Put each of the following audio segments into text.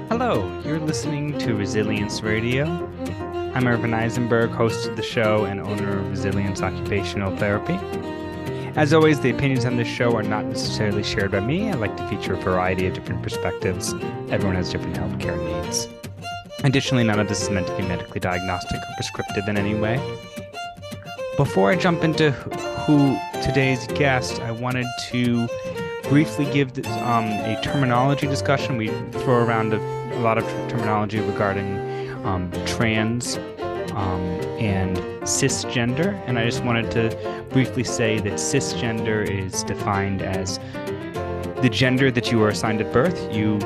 Hello, you're listening to Resilience Radio. I'm Irvin Eisenberg, host of the show and owner of Resilience Occupational Therapy. As always, the opinions on this show are not necessarily shared by me. I like to feature a variety of different perspectives. Everyone has different healthcare needs. Additionally, none of this is meant to be medically diagnostic or prescriptive in any way. Before I jump into who today's guest, I wanted to briefly give this, a terminology discussion. We throw around a lot of terminology regarding trans and cisgender, and I just wanted to briefly say that cisgender is defined as the gender that you were assigned at birth, you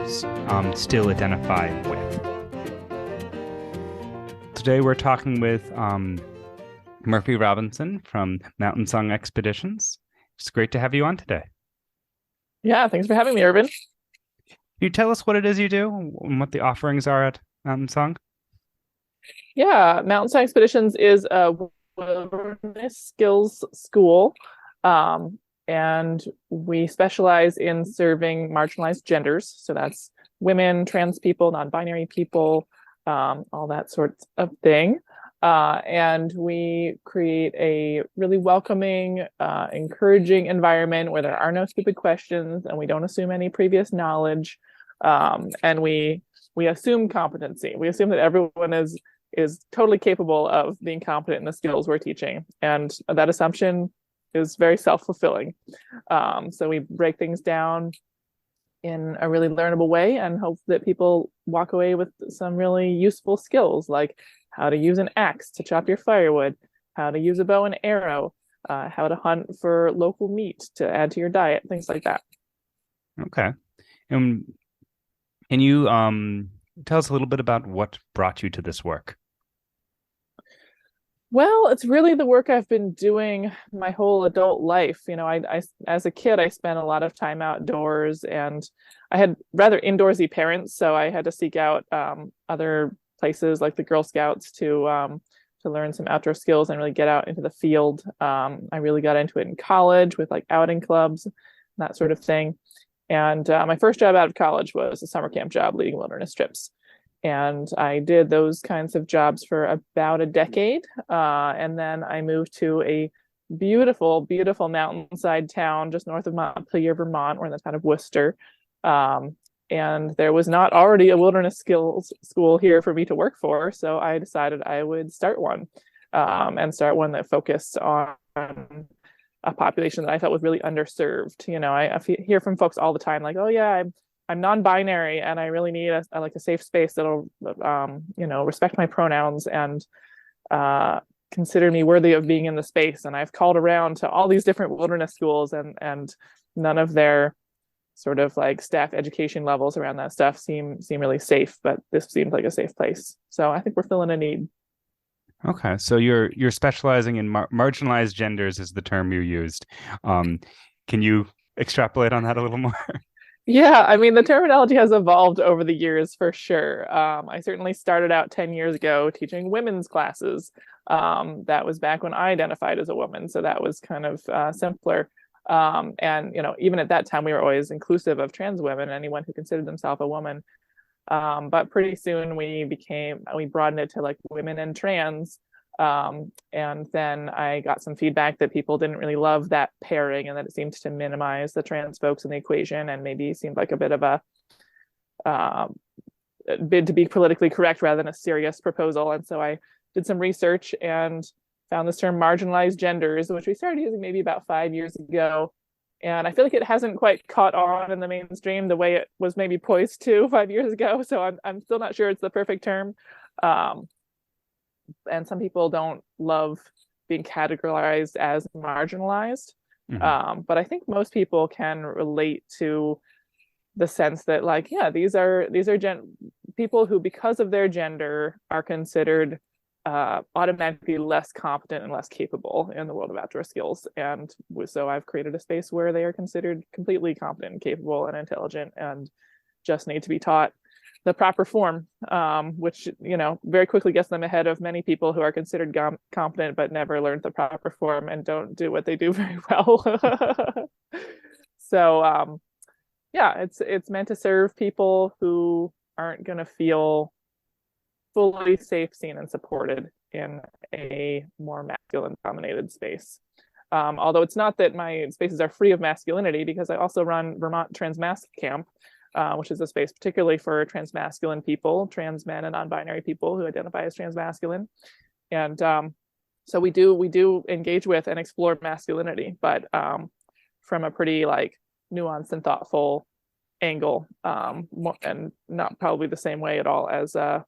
still identify with. Today we're talking with Murphy Robinson from Mountain Song Expeditions. It's great to have you on today. Yeah, thanks for having me, Irvin. Can you tell us what it is you do and what the offerings are at Mountain Song? Yeah, Mountain Song Expeditions is a wilderness skills school, and we specialize in serving marginalized genders. So that's women, trans people, non-binary people, all that sort of thing. And we create a really welcoming, encouraging environment where there are no stupid questions and we don't assume any previous knowledge. And we assume competency. We assume that everyone is totally capable of being competent in the skills we're teaching. And that assumption is very self-fulfilling. So we break things down in a really learnable way and hope that people walk away with some really useful skills, like how to use an axe to chop your firewood, how to use a bow and arrow, how to hunt for local meat to add to your diet, things like that. Okay. And can you tell us a little bit about what brought you to this work? Well, it's really the work I've been doing my whole adult life. You know, I as a kid, I spent a lot of time outdoors, and I had rather indoorsy parents, so I had to seek out other places like the Girl Scouts to learn some outdoor skills and really get out into the field. I really got into it in college with like outing clubs, that sort of thing. And my first job out of college was a summer camp job leading wilderness trips. And I did those kinds of jobs for about a decade. And then I moved to a beautiful, beautiful mountainside town just north of Montpelier, Vermont. We're in the town of Worcester. And there was not already a wilderness skills school here for me to work for. So I decided I would start one, and start one that focused on a population that I felt was really underserved. You know, I hear from folks all the time, like, oh yeah, I'm non-binary and I really need a safe space that'll, respect my pronouns and consider me worthy of being in the space. And I've called around to all these different wilderness schools, and none of their sort of like staff education levels around that stuff seem really safe, but this seems like a safe place. So I think we're filling a need. Okay, so you're specializing in marginalized genders is the term you used. Can you extrapolate on that a little more? Yeah, I mean, the terminology has evolved over the years for sure. I certainly started out 10 years ago teaching women's classes. That was back when I identified as a woman, so that was kind of simpler. And, you know, even at that time, we were always inclusive of trans women, anyone who considered themselves a woman. But pretty soon we broadened it to like women and trans. And then I got some feedback that people didn't really love that pairing and that it seemed to minimize the trans folks in the equation and maybe seemed like a bit of a bid to be politically correct rather than a serious proposal. And so I did some research and found this term marginalized genders, which we started using maybe about 5 years ago. And I feel like it hasn't quite caught on in the mainstream the way it was maybe poised to 5 years ago. So I'm still not sure it's the perfect term. And some people don't love being categorized as marginalized. Mm-hmm. But I think most people can relate to the sense that, like, yeah, these are people who, because of their gender, are considered automatically less competent and less capable in the world of outdoor skills. And so I've created a space where they are considered completely competent and capable and intelligent and just need to be taught the proper form, which, you know, very quickly gets them ahead of many people who are considered competent but never learned the proper form and don't do what they do very well. So yeah, it's meant to serve people who aren't going to feel fully safe, seen, and supported in a more masculine dominated space. Although it's not that my spaces are free of masculinity, because I also run Vermont Transmasc Camp, which is a space particularly for transmasculine people, trans men and non-binary people who identify as transmasculine. And so we do engage with and explore masculinity, but from a pretty like nuanced and thoughtful angle, and not probably the same way at all as a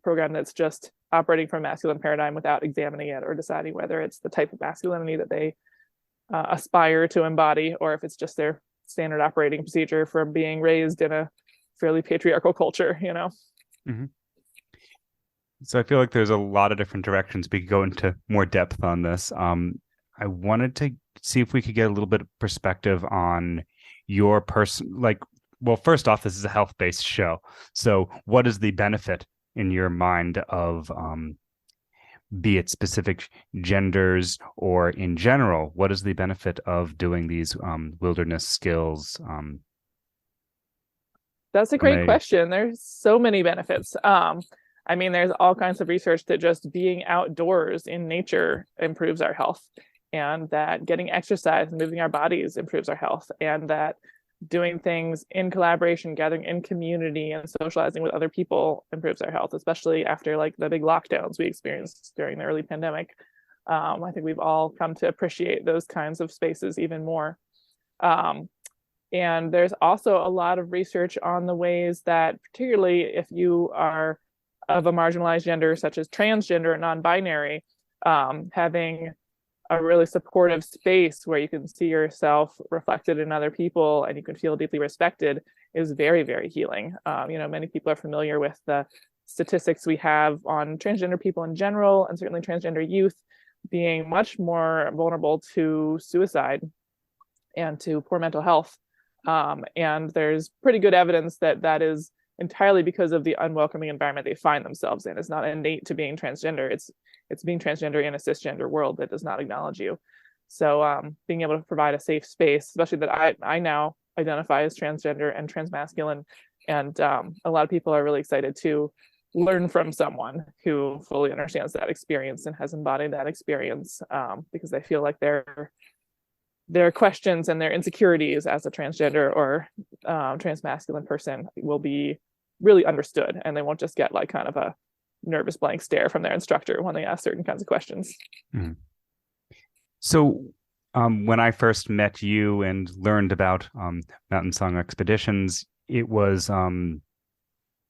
program that's just operating from a masculine paradigm without examining it or deciding whether it's the type of masculinity that they aspire to embody, or if it's just their standard operating procedure from being raised in a fairly patriarchal culture, you know? Mm-hmm. So I feel like there's a lot of different directions we could go into more depth on this. I wanted to see if we could get a little bit of perspective on your person. Like, well, first off, this is a health-based show. So what is the benefit in your mind of, be it specific genders or in general, what is the benefit of doing these wilderness skills? That's a great question. There's so many benefits. I mean, there's all kinds of research that just being outdoors in nature improves our health, and that getting exercise and moving our bodies improves our health, and that doing things in collaboration, gathering in community and socializing with other people improves our health, especially after like the big lockdowns we experienced during the early pandemic. I think we've all come to appreciate those kinds of spaces even more. And there's also a lot of research on the ways that, particularly if you are of a marginalized gender, such as transgender or non-binary, having a really supportive space where you can see yourself reflected in other people and you can feel deeply respected is very, very healing. Many people are familiar with the statistics we have on transgender people in general, and certainly transgender youth being much more vulnerable to suicide and to poor mental health. And there's pretty good evidence that that is entirely because of the unwelcoming environment they find themselves in. It's not innate to being transgender. It's being transgender in a cisgender world that does not acknowledge you. So being able to provide a safe space, especially that I now identify as transgender and transmasculine, and a lot of people are really excited to learn from someone who fully understands that experience and has embodied that experience, because they feel like their questions and their insecurities as a transgender or transmasculine person will be really understood, and they won't just get like kind of a nervous blank stare from their instructor when they ask certain kinds of questions. Mm-hmm. So when I first met you and learned about Mountain Song Expeditions, it was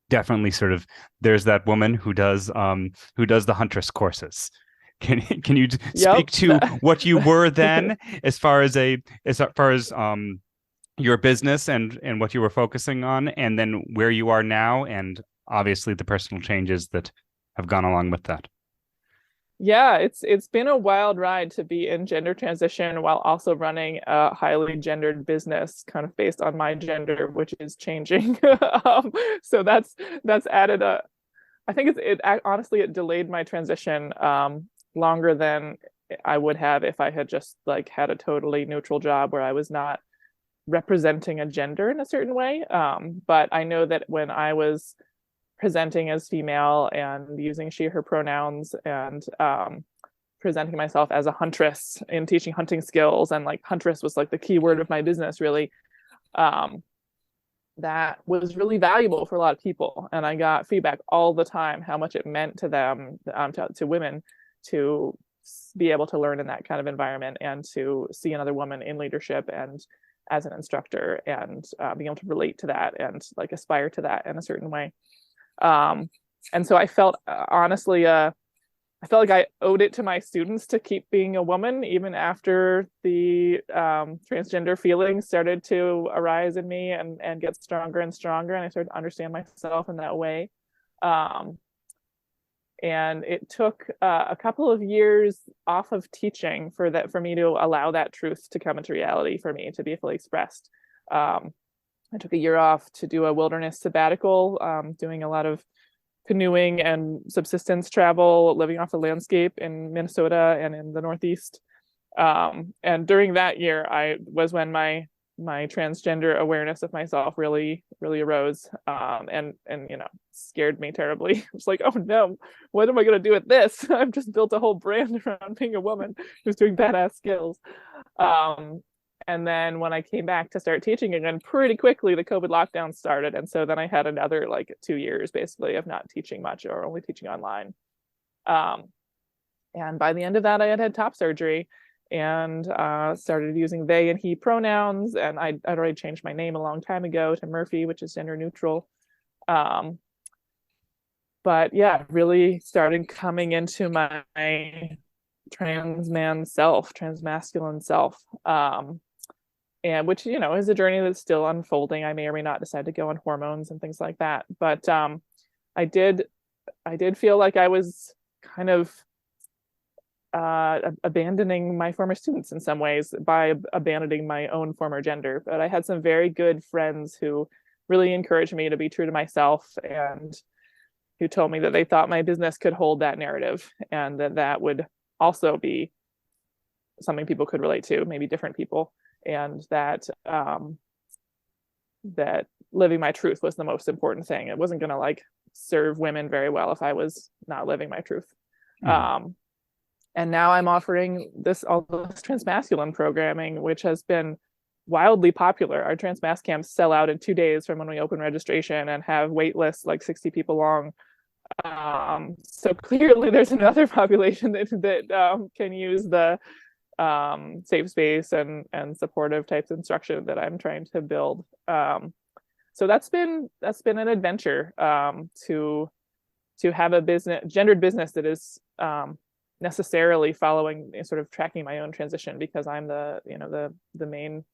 definitely sort of, there's that woman who does the Huntress courses. Can you speak to what you were then, as far as your business and what you were focusing on, and then where you are now, and obviously the personal changes that have gone along with that? Yeah, it's been a wild ride to be in gender transition while also running a highly gendered business, kind of based on my gender, which is changing. So that's added I think honestly it delayed my transition longer than I would have if I had just like had a totally neutral job where I was not representing a gender in a certain way. But I know that when I was presenting as female and using she, her pronouns, and presenting myself as a huntress in teaching hunting skills, and like huntress was like the key word of my business, really, that was really valuable for a lot of people. And I got feedback all the time how much it meant to them, to women, to be able to learn in that kind of environment and to see another woman in leadership and as an instructor, and being able to relate to that and like aspire to that in a certain way. And so I felt honestly, I felt like I owed it to my students to keep being a woman, even after the transgender feelings started to arise in me and get stronger and stronger, and I started to understand myself in that way. And it took a couple of years off of teaching for me to allow that truth to come into reality, for me to be fully expressed. I took a year off to do a wilderness sabbatical, doing a lot of canoeing and subsistence travel, living off the landscape in Minnesota and in the Northeast. And during that year, was when my my transgender awareness of myself really arose, and scared me terribly. I was like, oh no, what am I going to do with this? I've just built a whole brand around being a woman who's doing badass skills. And then when I came back to start teaching again, pretty quickly the COVID lockdown started, and so then I had another like 2 years basically of not teaching much or only teaching online. And by the end of that, I had top surgery and started using they and he pronouns. And I'd already changed my name a long time ago to Murphy, which is gender neutral. But yeah, really started coming into my trans masculine self. And which, is a journey that's still unfolding. I may or may not decide to go on hormones and things like that. But I did feel like I was kind of abandoning my former students in some ways by abandoning my own former gender. But I had some very good friends who really encouraged me to be true to myself, and who told me that they thought my business could hold that narrative, and that would also be something people could relate to, maybe different people, and that that living my truth was the most important thing. It wasn't going to like serve women very well if I was not living my truth. And now I'm offering all this transmasculine programming, which has been wildly popular. Our transmas camps sell out in 2 days from when we open registration and have wait lists like 60 people long. So clearly there's another population that can use the safe space and supportive types of instruction that I'm trying to build. So that's been an adventure, to have a gendered business that is necessarily following, sort of tracking my own transition, because I'm the main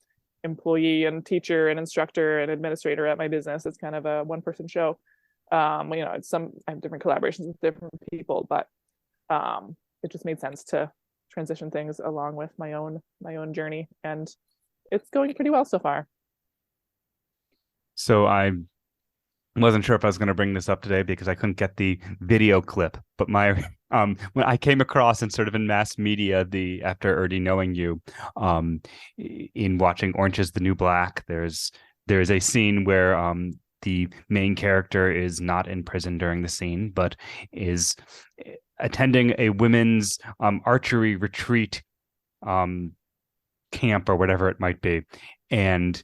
employee and teacher and instructor and administrator at my business. It's kind of a one-person show. I have different collaborations with different people, but it just made sense to transition things along with my own journey, and it's going pretty well so far. So I wasn't sure if I was going to bring this up today because I couldn't get the video clip, but when I came across and sort of in mass media after already knowing you, in watching Orange is the New Black, there's a scene where the main character is not in prison during the scene, but is attending a women's archery retreat camp or whatever it might be. And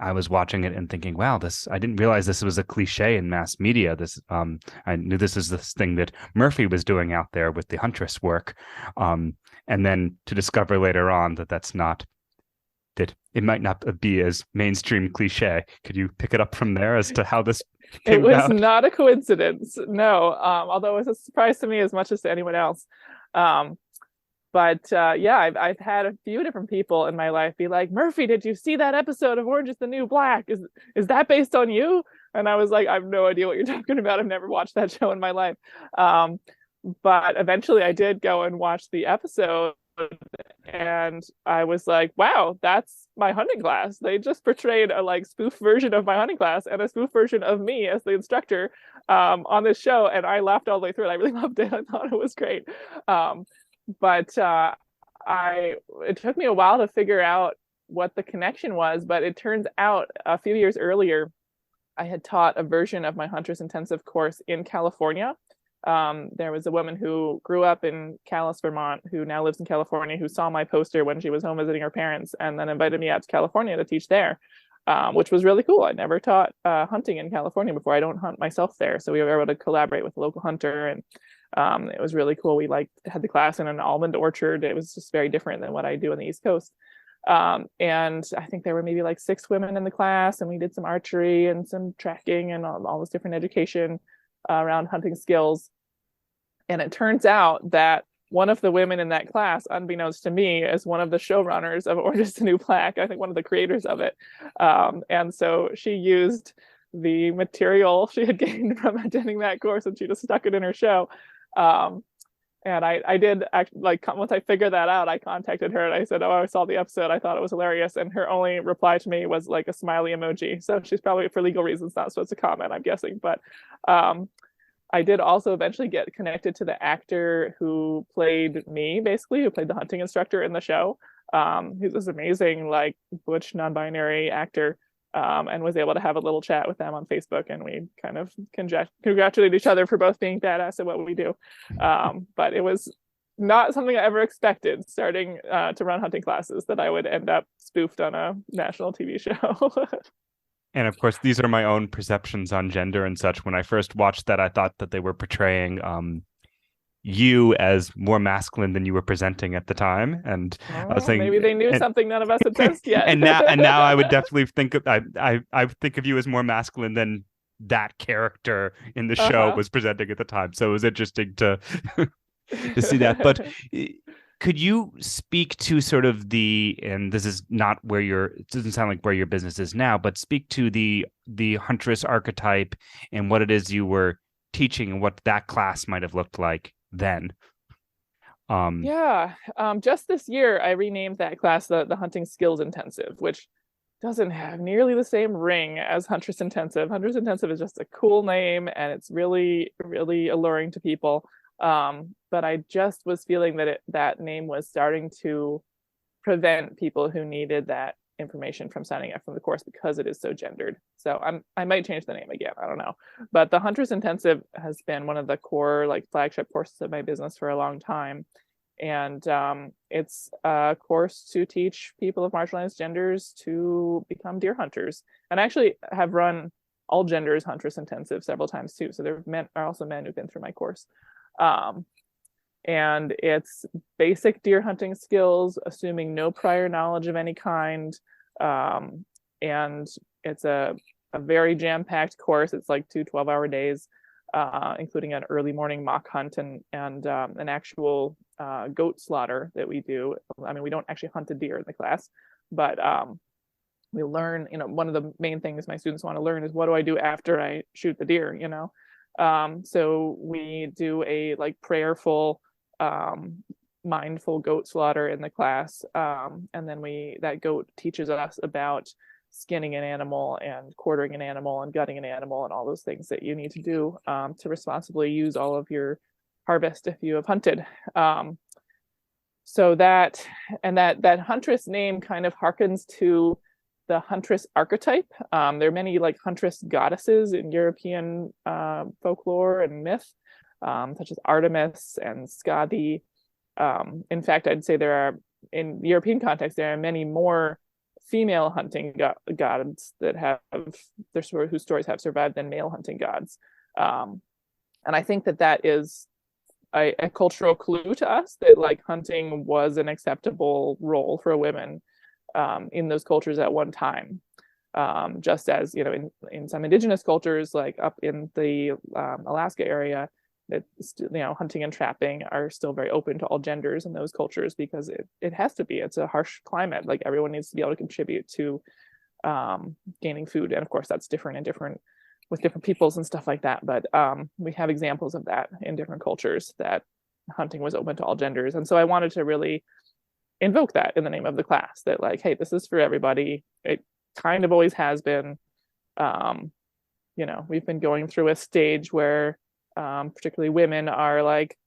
I was watching it and thinking, wow, I didn't realize this was a cliche in mass media. I knew this is this thing that Murphy was doing out there with the Huntress work. And then to discover later on that it might not be as mainstream cliche. Could you pick it up from there as to how this came about? It was not a coincidence, no. Although it was a surprise to me as much as to anyone else. But I've had a few different people in my life be like, Murphy, did you see that episode of Orange is the New Black? Is that based on you? And I was like, I have no idea what you're talking about. I've never watched that show in my life. But eventually I did go and watch the episode, and I was like, wow, that's my hunting class. They just portrayed a like spoof version of my hunting class and a spoof version of me as the instructor on this show. And I laughed all the way through it. I really loved it. I thought it was great. But it took me a while to figure out what the connection was, but it turns out a few years earlier, I had taught a version of my Huntress Intensive course in California. There was a woman who grew up in Calais, Vermont, who now lives in California, who saw my poster when she was home visiting her parents, and then invited me out to California to teach there, which was really cool. I never taught hunting in California before. I don't hunt myself there, so we were able to collaborate with a local hunter, and it was really cool. We had the class in an almond orchard. It was just very different than what I do on the East Coast. And I think there were maybe like 6 women in the class, and we did some archery and some tracking and all this different education around hunting skills. And it turns out that one of the women in that class, unbeknownst to me, is one of the showrunners of Orange is the New Black, I think one of the creators of it. And so she used the material she had gained from attending that course, and she just stuck it in her show. And I did once I figured that out, I contacted her and I said, oh, I saw the episode. I thought it was hilarious. And her only reply to me was like a smiley emoji. So she's probably, for legal reasons, not supposed to comment, I'm guessing. But I did also eventually get connected to the actor who played me, basically, who played the hunting instructor in the show. He's this amazing like butch non-binary actor, and was able to have a little chat with them on Facebook, and we kind of congratulate each other for both being badass at what we do. But it was not something I ever expected starting to run hunting classes, that I would end up spoofed on a national TV show. And of course, these are my own perceptions on gender and such. When I first watched that, I thought that they were portraying you as more masculine than you were presenting at the time, and I was thinking maybe they knew something none of us had sensed yet. and now I would definitely think of I think of you as more masculine than that character in the show was presenting at the time. So it was interesting to to see that. But could you speak to sort of and this is not where it doesn't sound like where your business is now, but speak to the huntress archetype and what it is you were teaching and what that class might have looked like then. Just this year I renamed that class the Hunting Skills Intensive, which doesn't have nearly the same ring as Huntress Intensive. Huntress Intensive is just a cool name, and it's really, really alluring to people. But I just was feeling that that name was starting to prevent people who needed that information from signing up for the course, because it is so gendered. So I might change the name again, I don't know. But the Huntress Intensive has been one of the core like flagship courses of my business for a long time. And it's a course to teach people of marginalized genders to become deer hunters. And I actually have run all genders Huntress Intensive several times too. So there are also men who've been through my course. And it's basic deer hunting skills, assuming no prior knowledge of any kind. And it's a very jam-packed course. It's like 2 12-hour days, including an early morning mock hunt and an actual goat slaughter that we do. I mean, we don't actually hunt a deer in the class, but we learn, one of the main things my students want to learn is, what do I do after I shoot the deer, So we do a like prayerful, mindful goat slaughter in the class, and then that goat teaches us about skinning an animal and quartering an animal and gutting an animal and all those things that you need to do to responsibly use all of your harvest if you have hunted. So that huntress name kind of harkens to the huntress archetype. There are many like huntress goddesses in European folklore and myth, such as Artemis and Skadi. In fact, I'd say in European context, there are many more female hunting gods that have whose stories have survived than male hunting gods. And I think that is a cultural clue to us, that like hunting was an acceptable role for women in those cultures at one time. Just as, in some indigenous cultures, like up in the Alaska area, that hunting and trapping are still very open to all genders in those cultures, because it has to be. It's a harsh climate. Like everyone needs to be able to contribute to gaining food, and of course that's different with different peoples and stuff like that. But we have examples of that in different cultures, that hunting was open to all genders. And so I wanted to really invoke that in the name of the class, that like, hey, this is for everybody. It kind of always has been. We've been going through a stage where particularly women are like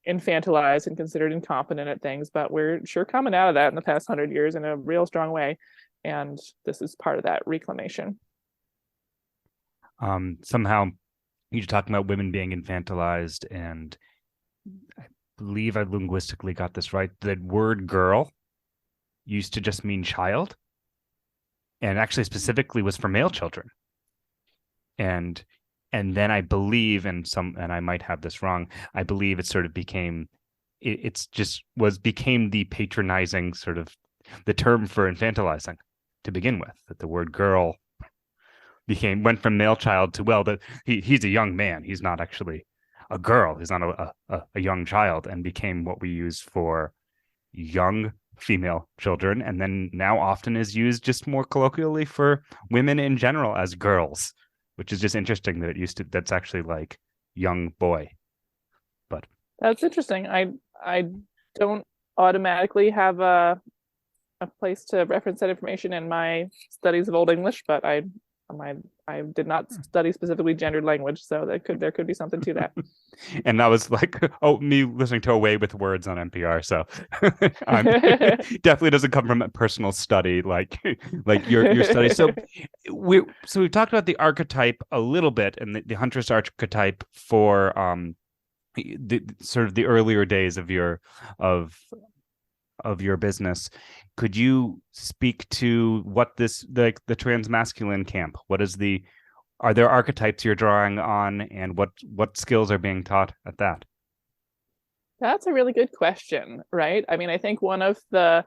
infantilized and considered incompetent at things, but we're sure coming out of that in the past 100 years in a real strong way, and this is part of that reclamation. Somehow you're talking about women being infantilized, and I believe I linguistically got this right. The word girl used to just mean child, and actually specifically was for male children. And then I believe, and I might have this wrong, I believe it sort of became the patronizing sort of the term for infantilizing to begin with, that the word girl went from male child to, well, that he's a young man, he's not actually a girl, he's not a young child, and became what we use for young female children, and then now often is used just more colloquially for women in general as girls, which is just interesting that that's actually like young boy. But that's interesting. I don't automatically have a place to reference that information in my studies of Old English, but I I did not study specifically gendered language, so there could be something to that. And that was like, me listening to Away with Words on NPR. So definitely doesn't come from a personal study like your study. So we've talked about the archetype a little bit, and the huntress archetype for the sort of the earlier days of your business. Could you speak to what this the transmasculine camp? Are there archetypes you're drawing on, and what skills are being taught at that? That's a really good question, right? I mean, I think one of the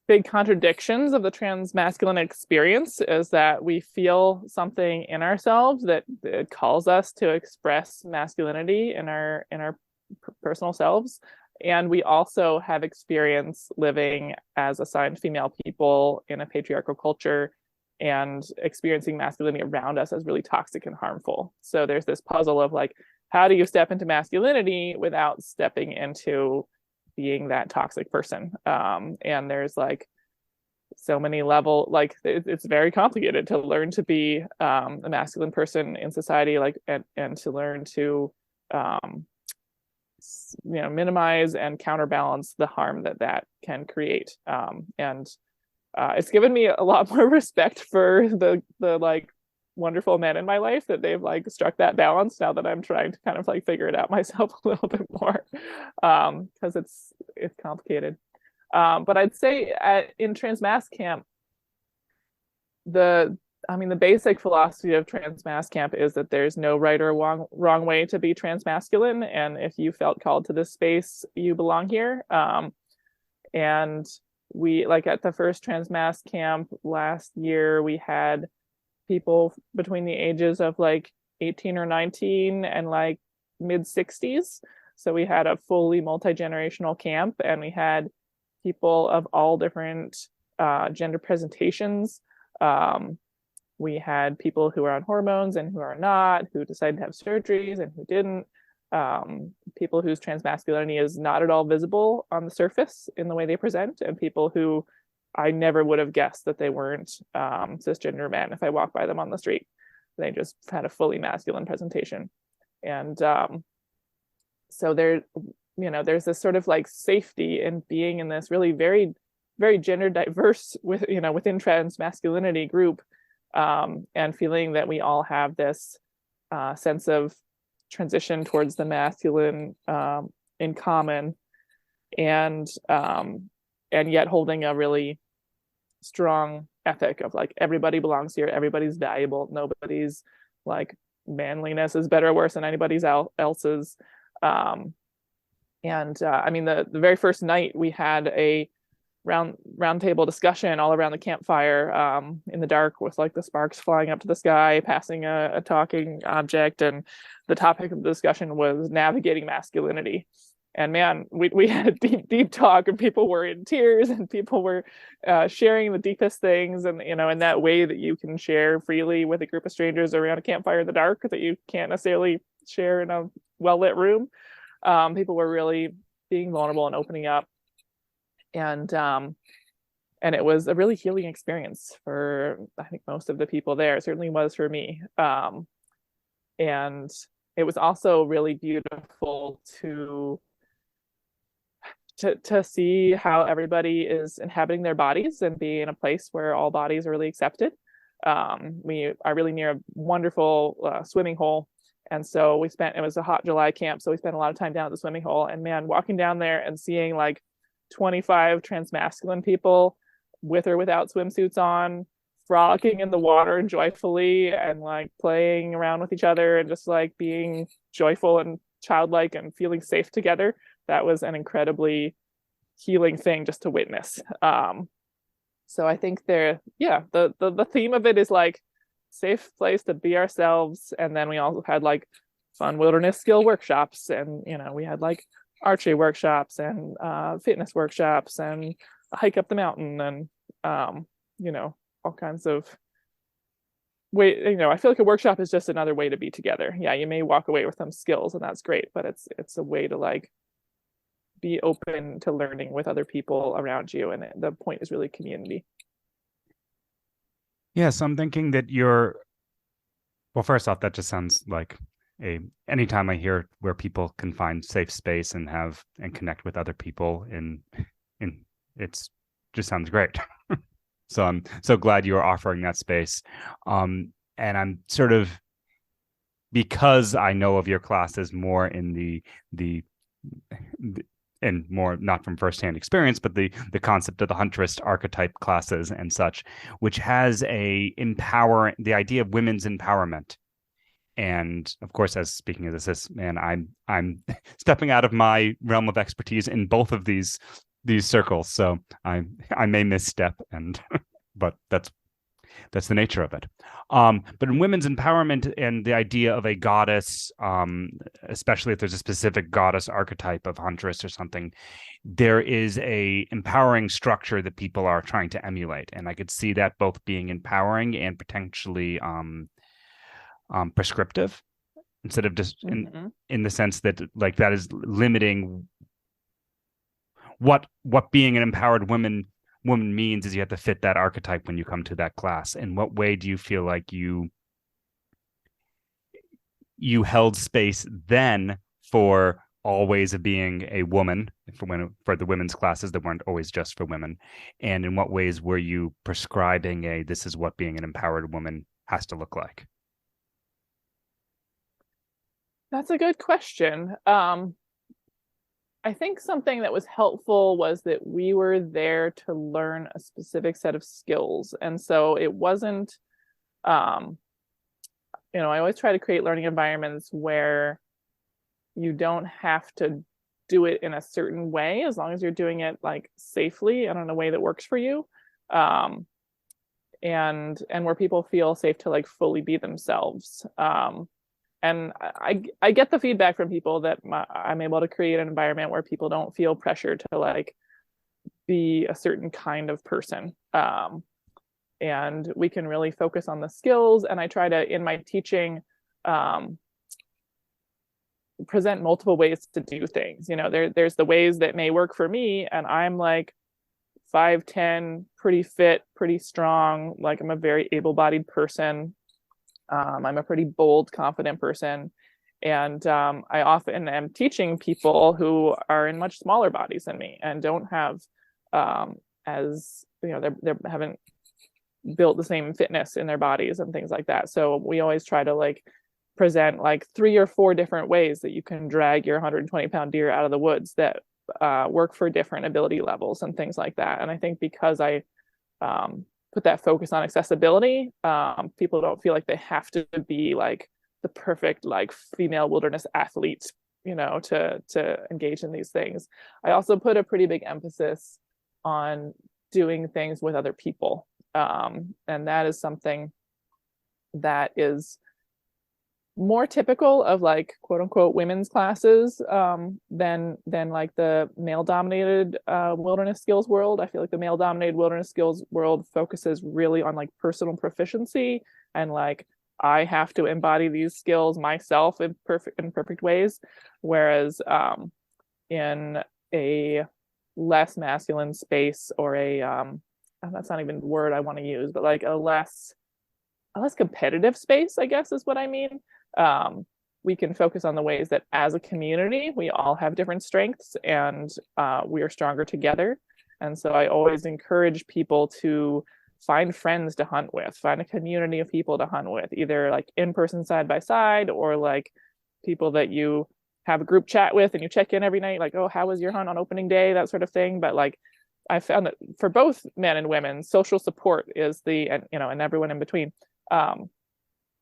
big contradictions of the transmasculine experience is that we feel something in ourselves that calls us to express masculinity in our personal selves. And we also have experience living as assigned female people in a patriarchal culture and experiencing masculinity around us as really toxic and harmful. So there's this puzzle of like, how do you step into masculinity without stepping into being that toxic person? And there's like so many levels, like it's very complicated to learn to be a masculine person in society, like and to learn to minimize and counterbalance the harm that can create. And it's given me a lot more respect for the like wonderful men in my life that they've like struck that balance now that I'm trying to kind of like figure it out myself a little bit more, because it's complicated. But I'd say in Transmask Camp, the basic philosophy of Transmask Camp is that there's no right or wrong way to be transmasculine. And if you felt called to this space, you belong here. And we, like at the first Transmask Camp last year, we had people between the ages of like 18 or 19 and like mid 60s. So we had a fully multi-generational camp, and we had people of all different gender presentations. We had people who are on hormones and who are not, who decided to have surgeries and who didn't. People whose transmasculinity is not at all visible on the surface in the way they present, and people who I never would have guessed that they weren't cisgender men if I walked by them on the street. They just had a fully masculine presentation. And so there's this sort of like safety in being in this really very, very gender diverse within transmasculinity group, and feeling that we all have this sense of transition towards the masculine in common, and yet holding a really strong ethic of like everybody belongs here, everybody's valuable, nobody's like manliness is better or worse than anybody's else's. The very first night we had a round table discussion all around the campfire in the dark, with like the sparks flying up to the sky, passing a talking object, and the topic of the discussion was navigating masculinity. And man, we had a deep talk, and people were in tears, and people were sharing the deepest things, and in that way that you can share freely with a group of strangers around a campfire in the dark that you can't necessarily share in a well-lit room. People were really being vulnerable and opening up, and it was a really healing experience for, I think, most of the people there. It certainly was for me. And it was also really beautiful to see how everybody is inhabiting their bodies and be in a place where all bodies are really accepted. We are really near a wonderful swimming hole. And so it was a hot July camp, so we spent a lot of time down at the swimming hole. And man, walking down there and seeing like 25 transmasculine people with or without swimsuits on, frolicking in the water joyfully and like playing around with each other and just like being joyful and childlike and feeling safe together. That was an incredibly healing thing just to witness. So I think the theme of it is like safe place to be ourselves. And then we also had like fun wilderness skill workshops, and we had like archery workshops and fitness workshops and a hike up the mountain, and all kinds of I feel like a workshop is just another way to be together. Yeah, you may walk away with some skills, and that's great, but it's a way to like be open to learning with other people around you, and the point is really community. Yeah, so I'm thinking that well, first off, that just sounds like anytime I hear where people can find safe space and connect with other people in it's just sounds great. So I'm so glad you are offering that space. And I'm sort of, because I know of your classes more in the and more not from firsthand experience, but the concept of the huntress archetype classes and such, which has the idea of women's empowerment. And of course, as speaking as a cis man, I'm stepping out of my realm of expertise in both of these circles, so I may misstep, and but that's the nature of it. But in women's empowerment and the idea of a goddess, especially if there's a specific goddess archetype of huntress or something, there is a empowering structure that people are trying to emulate, and I could see that both being empowering and potentially prescriptive, instead of just in the sense that like that is limiting what being an empowered woman means. Is you have to fit that archetype when you come to that class. In what way do you feel like you held space then for all ways of being a woman for the women's classes that weren't always just for women, and in what ways were you prescribing this is what being an empowered woman has to look like? That's a good question. I think something that was helpful was that we were there to learn a specific set of skills. And so it wasn't, I always try to create learning environments where you don't have to do it in a certain way, as long as you're doing it like safely and in a way that works for you. And where people feel safe to like fully be themselves. And I get the feedback from people that I'm able to create an environment where people don't feel pressure to like be a certain kind of person. And we can really focus on the skills. And I try to, in my teaching, present multiple ways to do things. There's the ways that may work for me, and I'm like 5'10", pretty fit, pretty strong. Like I'm a very able-bodied person. I'm a pretty bold, confident person. And I often am teaching people who are in much smaller bodies than me and don't have they haven't built the same fitness in their bodies and things like that. So we always try to like present like 3 or 4 different ways that you can drag your 120-pound deer out of the woods that work for different ability levels and things like that. And I think because I put that focus on accessibility, people don't feel like they have to be like the perfect like female wilderness athlete, to engage in these things. I also put a pretty big emphasis on doing things with other people. And that is something that is more typical of like quote unquote women's classes than like the male dominated wilderness skills world. I feel like the male dominated wilderness skills world focuses really on like personal proficiency and like I have to embody these skills myself in perfect ways, whereas in a less masculine space, or that's not even the word I want to use, but like a less competitive space, I guess is what I mean. We can focus on the ways that as a community, we all have different strengths and we are stronger together. And so I always encourage people to find friends to hunt with, find a community of people to hunt with, either like in person side by side, or like people that you have a group chat with and you check in every night, like, oh, how was your hunt on opening day, that sort of thing. But like I found that for both men and women, social support is and everyone in between.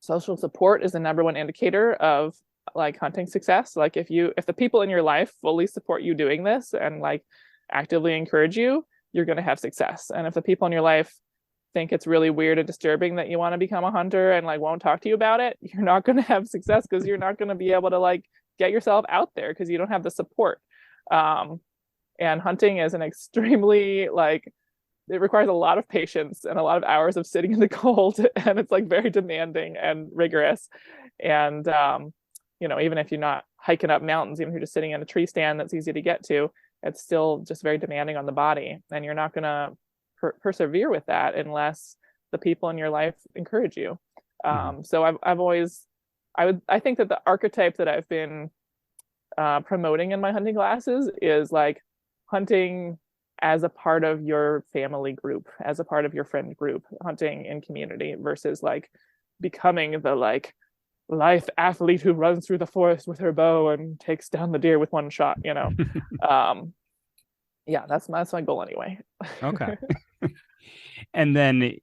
Social support is the number one indicator of like hunting success. Like if the people in your life fully support you doing this and like actively encourage you, you're going to have success. And if the people in your life think it's really weird and disturbing that you want to become a hunter and like won't talk to you about it, you're not going to have success, because you're not going to be able to like get yourself out there because you don't have the support. And hunting is an extremely like, it requires a lot of patience and a lot of hours of sitting in the cold, and it's like very demanding and rigorous. And even if you're not hiking up mountains, even if you're just sitting in a tree stand that's easy to get to, it's still just very demanding on the body, and you're not going to persevere with that unless the people in your life encourage you. So I think that the archetype that I've been promoting in my hunting classes is like hunting as a part of your family group, as a part of your friend group, hunting in community versus like becoming the like life athlete who runs through the forest with her bow and takes down the deer with one shot, you know. Yeah, that's my goal anyway. Okay. And then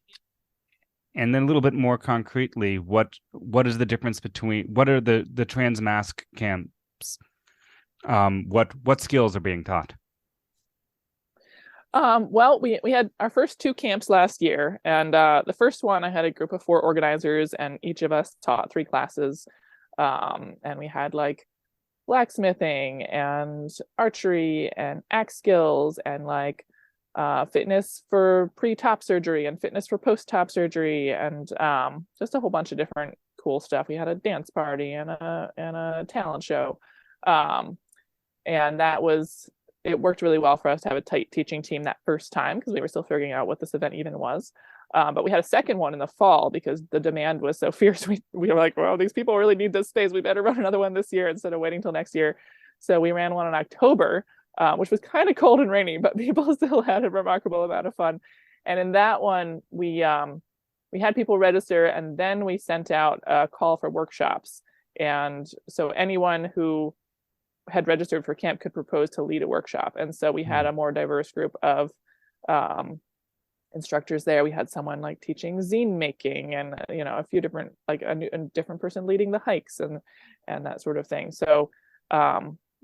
a little bit more concretely, what is the difference between, what are the transmask camps? What skills are being taught? Well, we had our first 2 camps last year, and the first one I had a group of 4 organizers, and each of us taught 3 classes. And we had like blacksmithing and archery and axe skills and like fitness for pre-top surgery and fitness for post-top surgery and just a whole bunch of different cool stuff. We had a dance party and a talent show. And it worked really well for us to have a tight teaching team that first time because we were still figuring out what this event even was. But we had a second one in the fall because the demand was so fierce. We were like, well, these people really need this space. We better run another one this year instead of waiting till next year. So we ran one in October, which was kind of cold and rainy, but people still had a remarkable amount of fun. And in that one, we had people register, and then we sent out a call for workshops. And so anyone who had registered for camp could propose to lead a workshop. And so we had a more diverse group of instructors there. We had someone like teaching zine making and a few different, like a different person leading the hikes and that sort of thing. So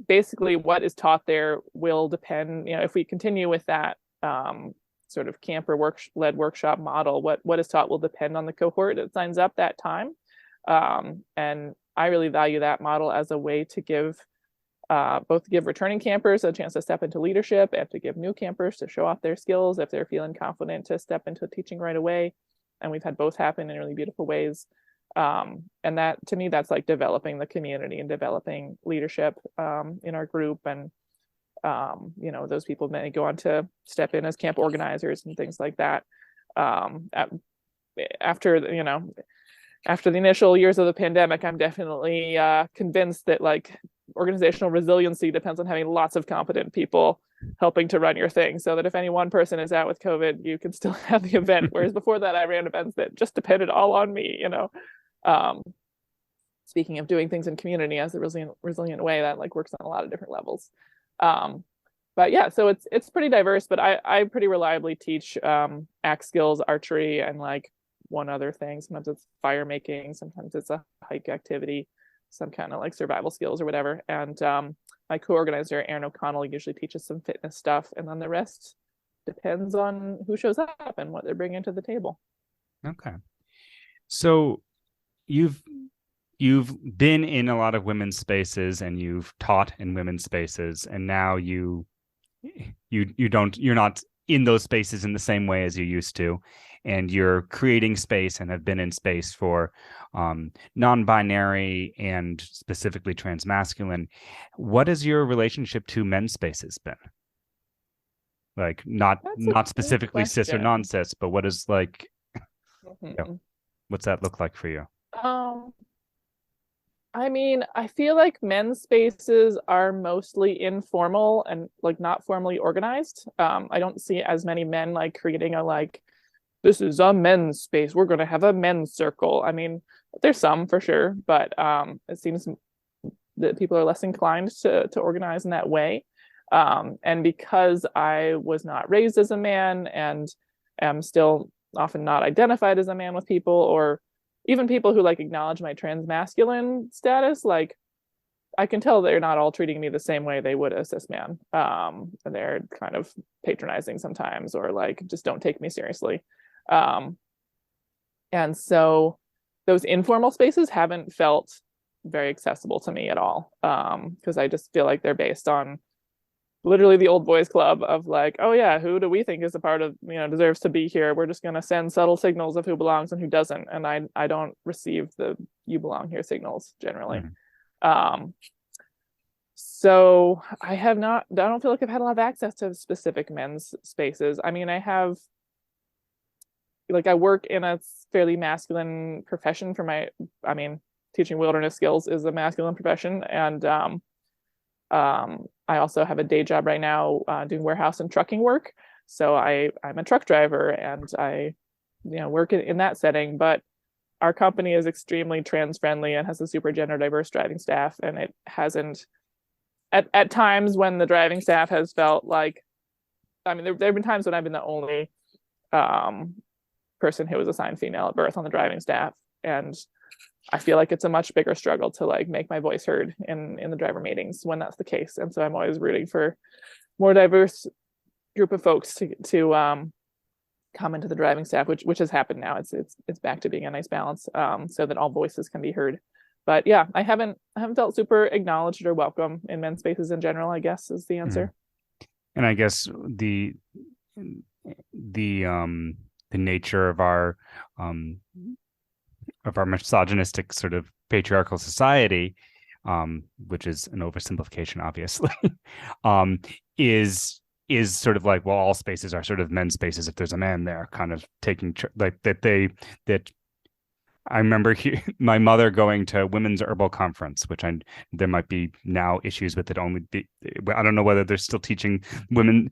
basically what is taught there will depend, if we continue with that sort of camper led workshop model, what is taught will depend on the cohort that signs up that time. And I really value that model as a way to give both to give returning campers a chance to step into leadership and to give new campers to show off their skills if they're feeling confident to step into teaching right away. And we've had both happen in really beautiful ways. And that, to me, that's like developing the community and developing leadership in our group. And, those people may go on to step in as camp organizers and things like that. After the initial years of the pandemic, I'm definitely convinced that like organizational resiliency depends on having lots of competent people helping to run your thing, so that if any one person is out with COVID, you can still have the event. Whereas before that, I ran events that just depended all on me. Speaking of doing things in community as a resilient way, that like works on a lot of different levels. But yeah, so it's pretty diverse. But I pretty reliably teach axe skills, archery, and like one other thing. Sometimes it's fire making, sometimes it's a hike activity, some kind of like survival skills or whatever. And my co-organizer, Erin O'Connell, usually teaches some fitness stuff. And then the rest depends on who shows up and what they're bringing to the table. Okay. So you've been in a lot of women's spaces and you've taught in women's spaces, and now you're not in those spaces in the same way as you used to, and you're creating space and have been in space for non-binary and specifically transmasculine. What has your relationship to men's spaces been? Like not specifically cis or non-cis, but what is like, what's that look like for you? I mean, I feel like men's spaces are mostly informal and like not formally organized. I don't see as many men like creating a like, this is a men's space, we're going to have a men's circle. I mean, there's some for sure, but it seems that people are less inclined to organize in that way. And because I was not raised as a man and am still often not identified as a man with people, or even people who like acknowledge my transmasculine status, like I can tell they're not all treating me the same way they would a cis man. And they're kind of patronizing sometimes, or like just don't take me seriously. And so those informal spaces haven't felt very accessible to me at all. Because I just feel like they're based on literally the old boys club of like, oh yeah, who do we think is a part of, deserves to be here? We're just going to send subtle signals of who belongs and who doesn't. And I don't receive the you belong here signals generally. So I don't feel like I've had a lot of access to specific men's spaces. I mean, I have like I work in a fairly masculine profession for I mean, teaching wilderness skills is a masculine profession. And I also have a day job right now doing warehouse and trucking work. So I'm a truck driver, and I, work in that setting. But our company is extremely trans friendly and has a super gender diverse driving staff. And it hasn't, at times when the driving staff has felt like, I mean, there have been times when I've been the only person who was assigned female at birth on the driving staff. And I feel like it's a much bigger struggle to like make my voice heard in the driver meetings when that's the case. And so I'm always rooting for more diverse group of folks to come into the driving staff, which has happened now. It's back to being a nice balance, so that all voices can be heard. But yeah, I haven't felt super acknowledged or welcome in men's spaces in general, I guess, is the answer. And I guess the nature of our misogynistic sort of patriarchal society, which is an oversimplification, obviously, is sort of like, well, all spaces are sort of men's spaces if there's a man there, kind of taking like that. I remember my mother going to women's herbal conference, which there might be now issues with it. I don't know whether they're still teaching women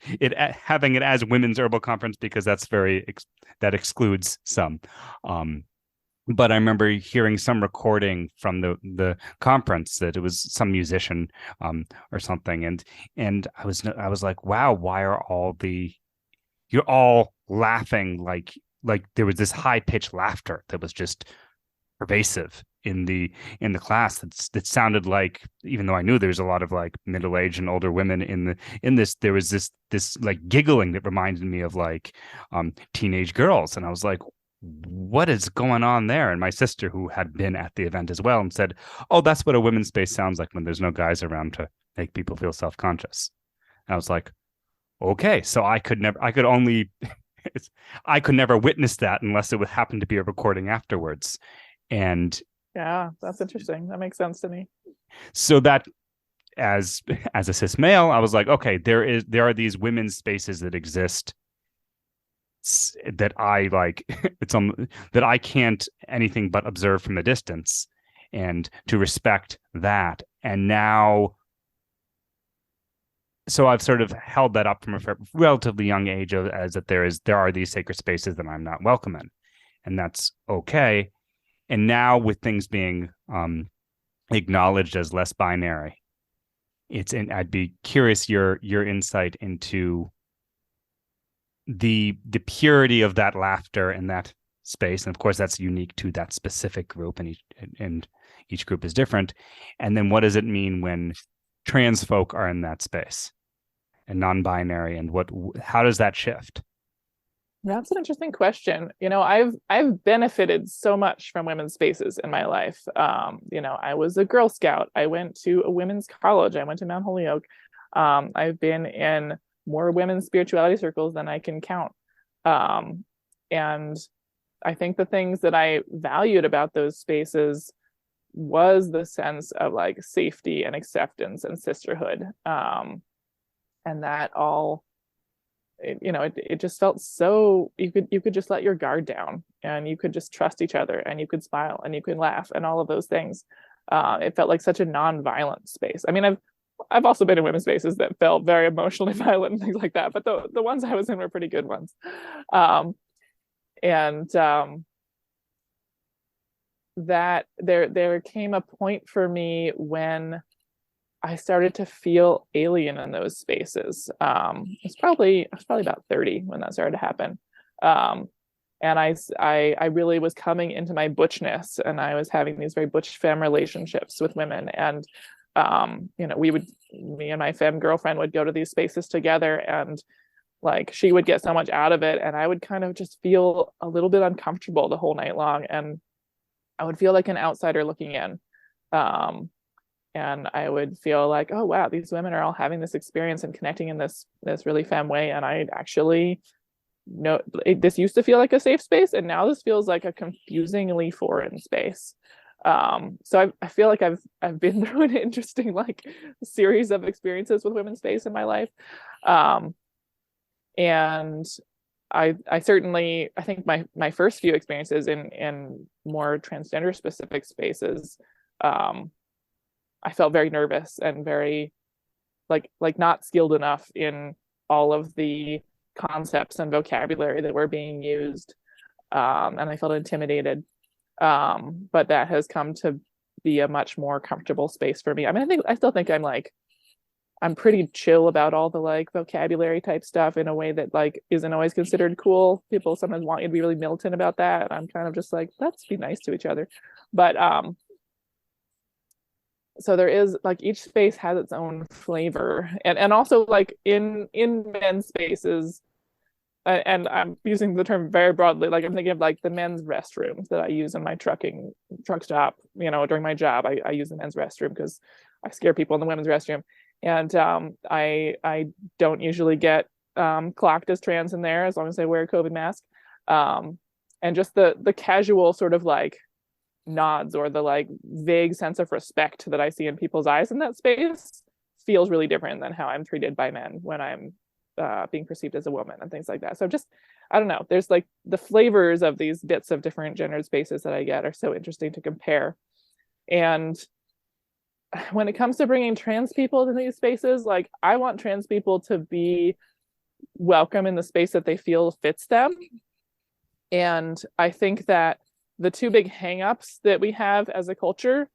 having it as women's herbal conference, because that's that excludes some. But I remember hearing some recording from the conference that it was some musician or something, and I was like, wow, why are you're all laughing like there was this high pitched laughter that was just pervasive in the class that sounded like, even though I knew there's a lot of like middle aged and older women in this, there was this like giggling that reminded me of like teenage girls, and I was like, what is going on there? And my sister, who had been at the event as well, and said, oh, that's what a women's space sounds like when there's no guys around to make people feel self-conscious. And I was like, okay, so I could never witness that unless it would happen to be a recording afterwards. And yeah, that's interesting. That makes sense to me. So that as a cis male, I was like, okay, there are these women's spaces that exist that I like, that I can't anything but observe from a distance, and to respect that. And now, so I've sort of held that up from a relatively young age as that there are these sacred spaces that I'm not welcome in, and that's okay. And now with things being acknowledged as less binary, I'd be curious your insight into the purity of that laughter in that space. And of course, that's unique to that specific group, and each group is different. And then what does it mean when trans folk are in that space and non-binary, and how does that shift? That's an interesting question. I've benefited so much from women's spaces in my life. I was a Girl Scout. I went to a women's college. I went to Mount Holyoke. I've been in more women's spirituality circles than I can count. And I think the things that I valued about those spaces was the sense of like safety and acceptance and sisterhood. And that all, it just felt so, you could just let your guard down, and you could just trust each other, and you could smile, and you could laugh, and all of those things. It felt like such a non-violent space. I mean, I've also been in women's spaces that felt very emotionally violent and things like that, but the ones I was in were pretty good ones. That there came a point for me when I started to feel alien in those spaces. I was probably about 30 when that started to happen. And I really was coming into my butchness, and I was having these very butch femme relationships with women. And me and my femme girlfriend would go to these spaces together, and like she would get so much out of it, and I would kind of just feel a little bit uncomfortable the whole night long, and I would feel like an outsider looking in. And I would feel like, oh wow, these women are all having this experience and connecting in this really femme way, and I actually this used to feel like a safe space, and now this feels like a confusingly foreign space. So I feel like I've been through an interesting like series of experiences with women's space in my life. And I certainly, I think my first few experiences in more transgender specific spaces, I felt very nervous and very like not skilled enough in all of the concepts and vocabulary that were being used. And I felt intimidated. But that has come to be a much more comfortable space for me. I mean, I still think I'm pretty chill about all the like vocabulary type stuff in a way that like isn't always considered cool. People sometimes want you to be really militant about that. I'm kind of just like, let's be nice to each other. But so there is like each space has its own flavor. And also like in men's spaces, and I'm using the term very broadly, like I'm thinking of like the men's restrooms that I use in my truck stop, during my job. I use the men's restroom because I scare people in the women's restroom. And I don't usually get clocked as trans in there as long as I wear a COVID mask. And just the casual sort of like nods or the like vague sense of respect that I see in people's eyes in that space feels really different than how I'm treated by men when I'm being perceived as a woman and things like that. So just, I don't know, there's like the flavors of these bits of different gendered spaces that I get are so interesting to compare. And when it comes to bringing trans people to these spaces, like I want trans people to be welcome in the space that they feel fits them. And I think that the two big hangups that we have as a culture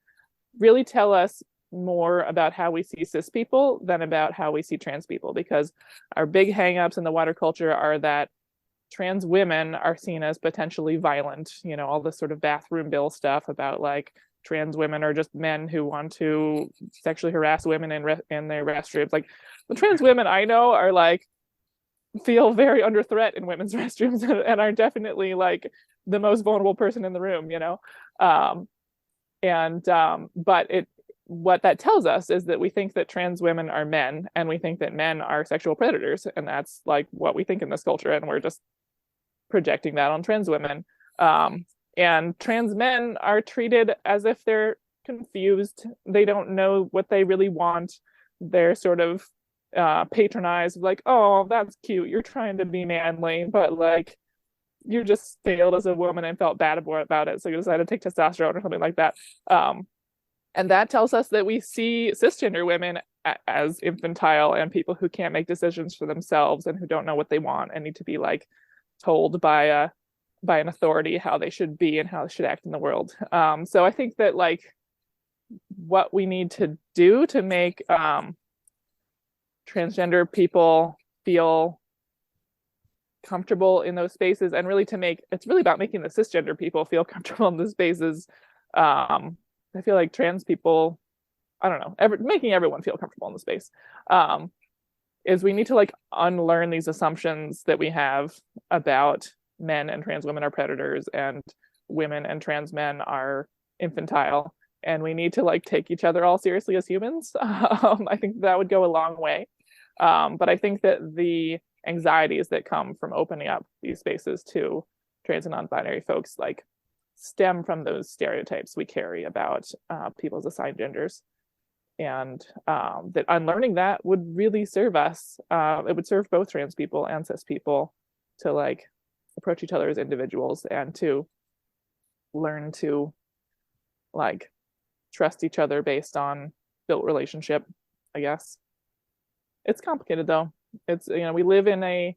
really tell us more about how we see cis people than about how we see trans people, because our big hangups in the wider culture are that trans women are seen as potentially violent, all this sort of bathroom bill stuff about like trans women are just men who want to sexually harass women in their restrooms. Like the trans women I know are like feel very under threat in women's restrooms and are definitely like the most vulnerable person in the room, but what that tells us is that we think that trans women are men and we think that men are sexual predators, and that's like what we think in this culture, and we're just projecting that on trans women. And trans men are treated as if they're confused. They don't know what they really want. They're sort of patronized, like, oh, that's cute, you're trying to be manly, but like you just failed as a woman and felt bad about it, so you decided to take testosterone or something like that. And that tells us that we see cisgender women as infantile and people who can't make decisions for themselves and who don't know what they want and need to be like told by an authority how they should be and how they should act in the world. So I think that like what we need to do to make transgender people feel comfortable in those spaces, and really it's really about making the cisgender people feel comfortable in the spaces. I feel like trans people, I don't know, making everyone feel comfortable in the space, is we need to like unlearn these assumptions that we have about men and trans women are predators and women and trans men are infantile, and we need to like take each other all seriously as humans. I think that would go a long way. But I think that the anxieties that come from opening up these spaces to trans and non-binary folks like stem from those stereotypes we carry about people's assigned genders, and that unlearning that would really serve us. It would serve both trans people and cis people to like approach each other as individuals and to learn to like trust each other based on built relationship, I guess. It's complicated though. It's, we live in a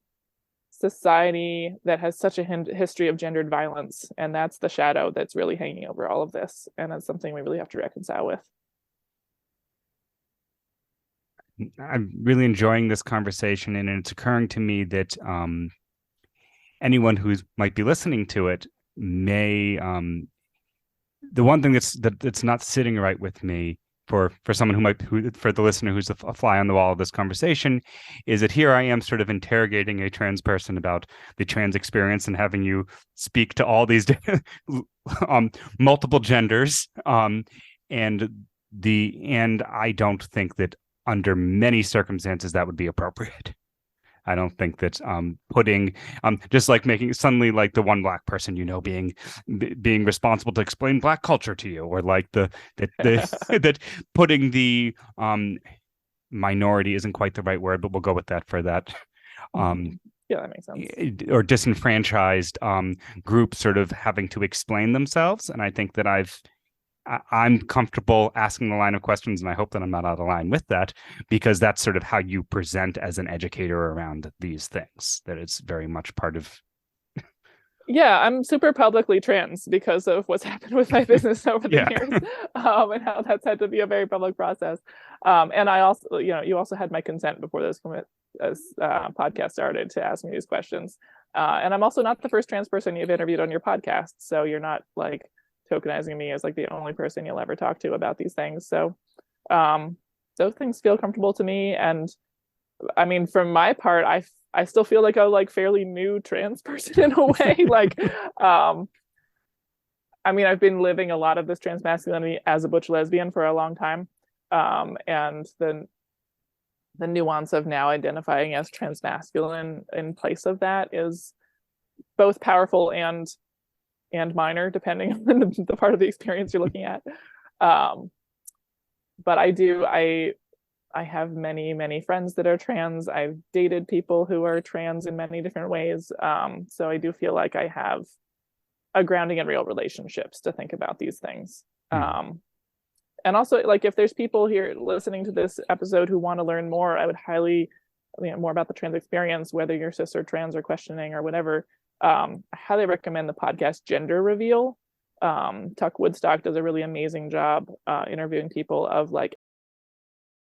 society that has such a history of gendered violence, and that's the shadow that's really hanging over all of this, and it's something we really have to reconcile with. I'm really enjoying this conversation, and it's occurring to me that anyone who might be listening to it may the one thing that's not sitting right with me for someone for the listener who's a fly on the wall of this conversation is that here I am sort of interrogating a trans person about the trans experience and having you speak to all these multiple genders, and I don't think that under many circumstances that would be appropriate. I don't think that putting just like making suddenly like the one black person being responsible to explain black culture to you, or like that putting the minority isn't quite the right word, but we'll go with that for that. Yeah, that makes sense. or disenfranchised group sort of having to explain themselves. And I think that I'm comfortable asking the line of questions, and I hope that I'm not out of line with that, because that's sort of how you present as an educator around these things, that it's very much part of. Yeah, I'm super publicly trans because of what's happened with my business over the years, and how that's had to be a very public process. And I also, you also had my consent before this podcast started to ask me these questions. And I'm also not the first trans person you've interviewed on your podcast, so you're not like tokenizing me as like the only person you'll ever talk to about these things. So those things feel comfortable to me. And I mean, from my part, I still feel like a like fairly new trans person in a way. Like I mean, I've been living a lot of this trans masculinity as a butch lesbian for a long time. And then the nuance of now identifying as trans masculine in place of that is both powerful and minor, depending on the part of the experience you're looking at. But I have many friends that are trans. I've dated people who are trans in many different ways. So I do feel like I have a grounding in real relationships to think about these things. And also, like, if there's people here listening to this episode who want to learn more, I would highly, more about the trans experience, whether you're cis or trans or questioning or whatever, I highly recommend the podcast Gender Reveal. Tuck Woodstock does a really amazing job interviewing people of like